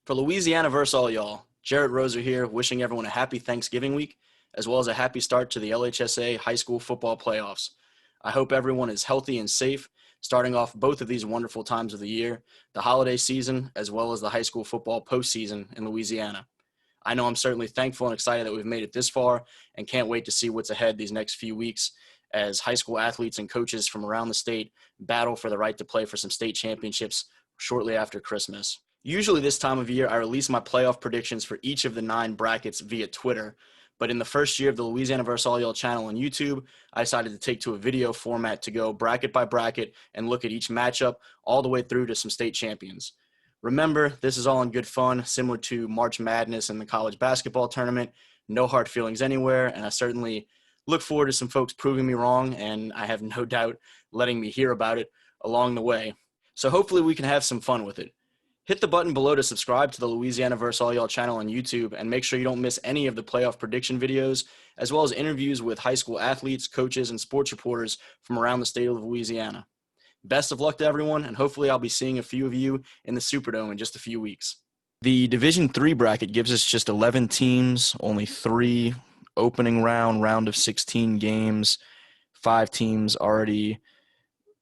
For Louisiana versus all y'all, Jarrett Roser here, wishing everyone a happy Thanksgiving week, as well as a happy start to the LHSAA high school football playoffs. I hope everyone is healthy and safe, starting off both of these wonderful times of the year, the holiday season, as well as the high school football postseason in Louisiana. I know I'm certainly thankful and excited that we've made it this far and can't wait to see what's ahead these next few weeks as high school athletes and coaches from around the state battle for the right to play for some state championships shortly after Christmas. Usually this time of year, I release my playoff predictions for each of the 9 brackets via Twitter, but in the first year of the Louisiana vs. All Y'all channel on YouTube, I decided to take to a video format to go bracket by bracket and look at each matchup all the way through to some state champions. Remember, this is all in good fun, similar to March Madness and the college basketball tournament. No hard feelings anywhere, and I certainly look forward to some folks proving me wrong, and I have no doubt letting me hear about it along the way. So hopefully we can have some fun with it. Hit the button below to subscribe to the Louisiana vs. All Y'all channel on YouTube and make sure you don't miss any of the playoff prediction videos, as well as interviews with high school athletes, coaches, and sports reporters from around the state of Louisiana. Best of luck to everyone, and hopefully I'll be seeing a few of you in the Superdome in just a few weeks. The Division III bracket gives us just 11 teams, only 3 opening round of 16 games, 5 teams already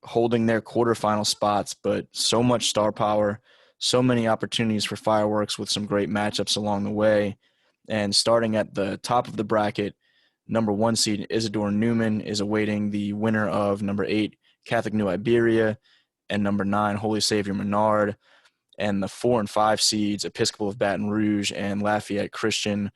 holding their quarterfinal spots, but so much star power, so many opportunities for fireworks with some great matchups along the way. And starting at the top of the bracket, number 1 seed Isidore Newman is awaiting the winner of number 8 Catholic New Iberia and number 9 Holy Savior Menard. And the 4 and 5 seeds Episcopal of Baton Rouge and Lafayette Christian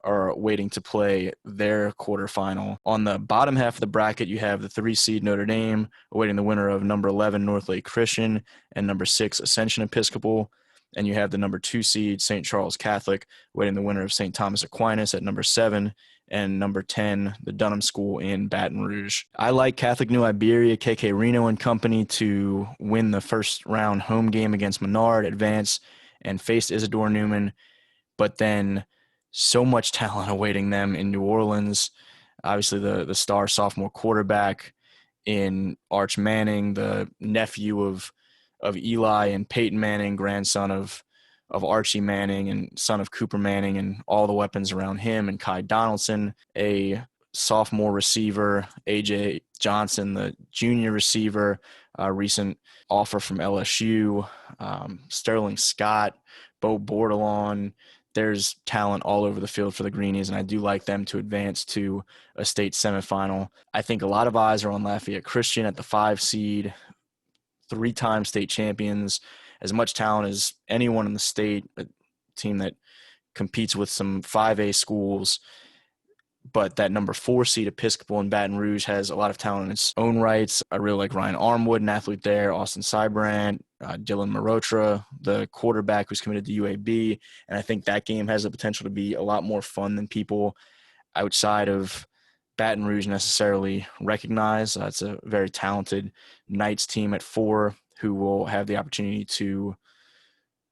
are waiting to play their quarterfinal. On the bottom half of the bracket, you have the 3 seed Notre Dame awaiting the winner of number 11 Northlake Christian and number 6 Ascension Episcopal. And you have the number 2 seed St. Charles Catholic awaiting the winner of St. Thomas Aquinas at number 7 and number 10, the Dunham School in Baton Rouge. I like Catholic New Iberia, KK Reno and company to win the first round home game against Menard, advance, and face Isidore Newman, but then so much talent awaiting them in New Orleans. Obviously, the star sophomore quarterback in Arch Manning, the nephew of Eli and Peyton Manning, grandson of Archie Manning and son of Cooper Manning, and all the weapons around him, and Kai Donaldson, a sophomore receiver, A.J. Johnson, the junior receiver, recent offer from LSU, Sterling Scott, Bo Bordelon. There's talent all over the field for the Greenies, and I do like them to advance to a state semifinal. I think a lot of eyes are on Lafayette Christian at the 5 seed, 3-time state champions, as much talent as anyone in the state, a team that competes with some 5A schools. But that number 4 seed Episcopal in Baton Rouge has a lot of talent in its own rights. I really like Ryan Armwood, an athlete there, Austin Sybrand, Dylan Marotra, the quarterback who's committed to UAB. And I think that game has the potential to be a lot more fun than people outside of Baton Rouge necessarily recognize. It's a very talented Knights team at 4 who will have the opportunity to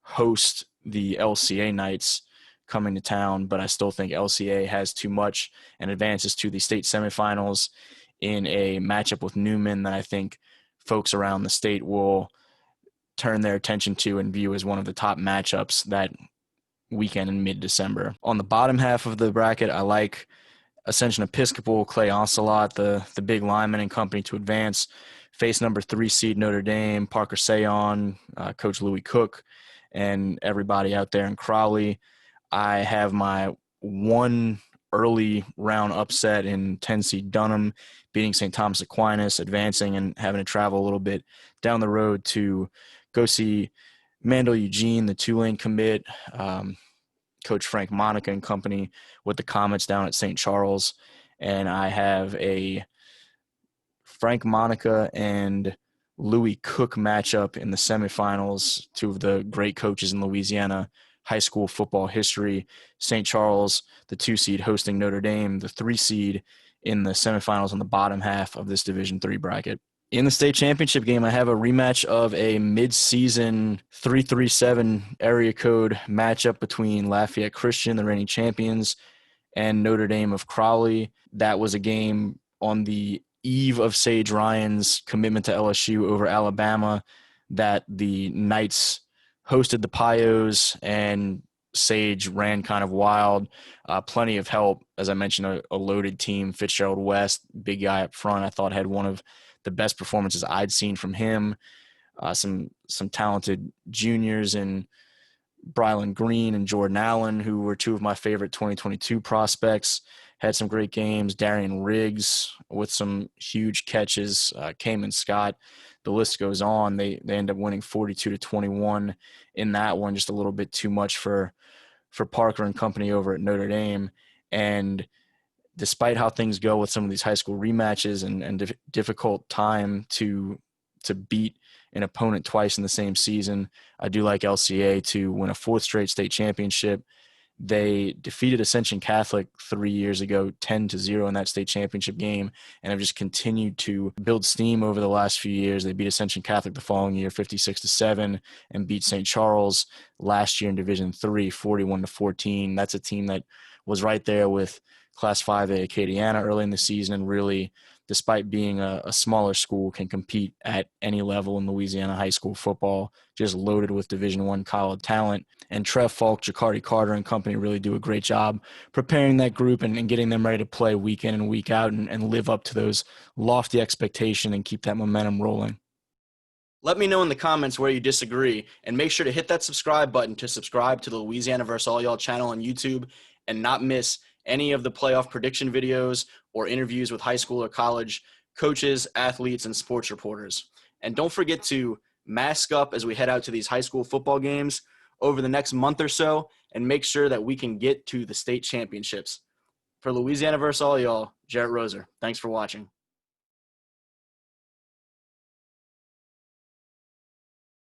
host the LCA Knights coming to town, but I still think LCA has too much and advances to the state semifinals in a matchup with Newman that I think folks around the state will turn their attention to and view as one of the top matchups that weekend in mid-December. On the bottom half of the bracket, I like Ascension Episcopal, Clay Oncelot, the big lineman and company to advance, face number 3 seed Notre Dame, Parker Sayon, Coach Louis Cook, and everybody out there in Crowley. I have my 1 early round upset in 10 seed Dunham, beating St. Thomas Aquinas, advancing and having to travel a little bit down the road to go see Mandel Eugene, the Tulane commit, Coach Frank Monica and company with the Comets down at St. Charles. And I have a Frank Monica and Louis Cook matchup in the semifinals, 2 of the great coaches in Louisiana high school football history. St. Charles, the 2 seed, hosting Notre Dame, the 3 seed, in the semifinals on the bottom half of this Division III bracket. In the state championship game, I have a rematch of a mid-season 337 area code matchup between Lafayette Christian, the reigning champions, and Notre Dame of Crowley. That was a game on the eve of Sage Ryan's commitment to LSU over Alabama that the Knights hosted the Pios, and Sage ran kind of wild. Plenty of help. As I mentioned, a loaded team. Fitzgerald West, big guy up front, I thought had one of the best performances I'd seen from him. Some talented juniors in Brylan Green and Jordan Allen, who were two of my favorite 2022 prospects, had some great games. Darian Riggs with some huge catches. Cayman Scott. The list goes on. They end up winning 42-21 in that one. Just a little bit too much for Parker and company over at Notre Dame. And despite how things go with some of these high school rematches and difficult time to beat an opponent twice in the same season, I do like LCA to win a fourth straight state championship. They defeated Ascension Catholic 3 years ago, 10-0 in that state championship game, and have just continued to build steam over the last few years. They beat Ascension Catholic the following year, 56-7, and beat St. Charles last year in Division III, 41-14. That's a team that was right there with Class 5A Acadiana early in the season, and really, despite being a smaller school, can compete at any level in Louisiana high school football, just loaded with Division I college talent. And Trev Falk, Jacardi Carter, and company really do a great job preparing that group and getting them ready to play week in and week out and live up to those lofty expectations and keep that momentum rolling. Let me know in the comments where you disagree, and make sure to hit that subscribe button to subscribe to the Louisiana vs. All Y'all channel on YouTube and not miss any of the playoff prediction videos or interviews with high school or college coaches, athletes, and sports reporters. And don't forget to mask up as we head out to these high school football games over the next month or so and make sure that we can get to the state championships. For Louisiana vs. All Y'all, Jarrett Roser. Thanks for watching.